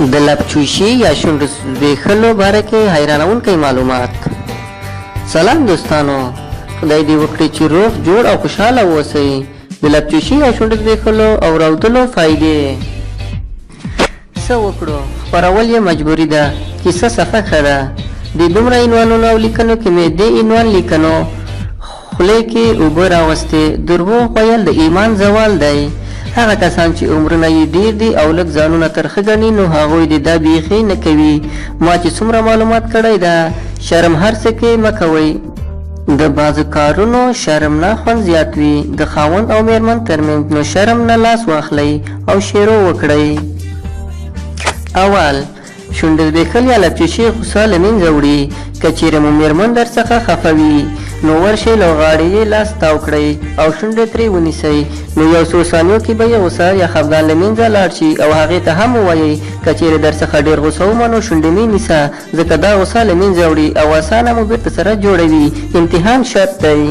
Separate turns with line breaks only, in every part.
د لپچوشي یا شونډو زبېښلو باره کې حیرانوونکی معلومات. سلام دوستانو، خدای دې وکړي چې روغ جوړ او خوشحاله واوسئ. د لپچوشي یا شونډو زبېښلو او راودلو فایدې. څه وکړو؟ خپرول یې مجبوري ده. کیسه صفحه ښه ده. د دومره عنوانونو او لیکنو کې مې دې عنوان لیکنو خولې کې اوبه راوستې. دروغ ویل د ایمان زوال دی. هغه کسان چې عمرونه یې ډیر دي او لږ ځانونه ترخه ګڼي نو هغوی د دا بیخي نه کوي. ما چې څومره معلومات کړی ده، شرم هر څه کې مه کوئ. د بعضو کارونو شرم نه خوند زیات وي. د خاوند او میرمن ترمنځ نو شرم نه لاس واخلئ او شیرو وکړئ. اول، شونډې زبېښل یا لپچوشي غوسه له منځه وړي. که چیرې مو میرمن در څخه خفه وي نو ورشئ لوغاړې یې لاس تاو کړئ او شونډې ترې ونیسئ. نو یو څو ثانیو کې به یې غوسه یا خفګان له منځه لاړ شي او هغې ته هم ووایئ که چیرې در څخه ډېر غوسه ومنو شونډې مې نیسه، ځکه دا غوسه له منځه وړي او اسانه مو بیرته سره جوړوي. امتحان شرط دی.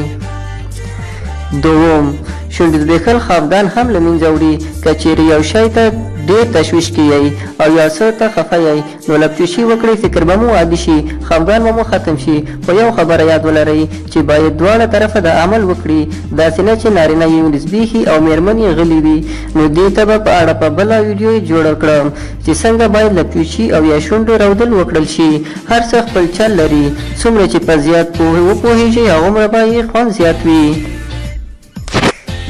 دوم، شونډې زبېښل خفګان هم له منځه وړي. که چیرې یو شی ته ډېر تشویش کې یئ او یا څه ته خفه یئ نو لپچوشي وکړئ، فکر به مو عادي شي، خفګان به مو ختم شي. خو یو خبره یاد ولرئ چې باید دواړه طرفه د عمل وکړي، داسې نه چې نارینه یې زبېښي او میرمن یې غلې وي. نو دې ته به په اړه په بله ویډیو جوړه کړم چې څنګه باید لپچوشي او یا شونډو راودل وکړل شي. هر څه خپل چل لري. څومره چې په زیات وپوهېږئ هغومره به یې خوند زیات وي.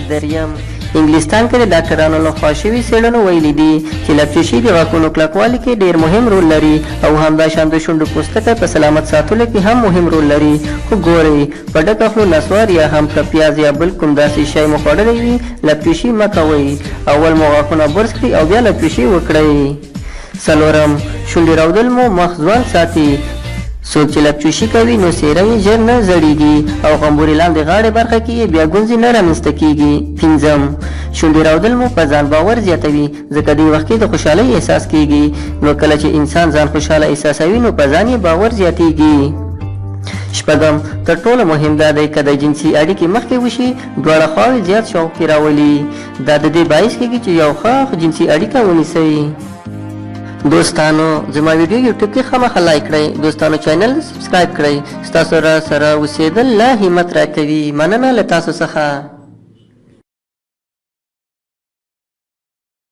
دریم، انګلستان کې د ډاکټرانو لخوا شوي څېړنو ویلي دي چې لپچوشي د غاښونو کلکوالي کې ډېر مهم رول لري او همداشان د شونډو پوستکی په سلامت ساتلو کې هم مهم رول لري. خو ګورئ، په ډکه خوله نسوار یا هم که پیاز یا بل کوم داسې شی مو خوړلی وي لپچوشي مه کوئ. اول مو غاښونه برس کړئ او بیا لپچوشي وکړئ. څلورم، شونډې راودل مو مخ ځوان ساتي. څوک چې لپچوشي کوي نو څېره یې ژر نه زړیږي او غومبورې لاندې غاړې برخه کې یې بیا ګونځې نه رامنځته کېږي. پنځم، شونډې راودل مو په ځان باور زیاتوي، ځکه دې وخت کې د خوشحالۍ احساس کېږي. نو کله چې انسان ځان خوشحاله احساسوي نو په ځان یې باور زیاتېږي. شپږم، تر ټولو مهم دا دی که د جنسي اړیکې مخکې وشي دواړه خواوې زیات شوق یې راولي. دا د دې باعث کېږي چې یو ښه جنسي اړیکه ونیسئ. دوستانو، زما ویډیو یوټیوب کې خامخا لایک کړئ. دوستانو چینل سبسکرایب کړئ. ستاسو سره اوسېدل لا همت راکوي. مننه له تاسو څخه.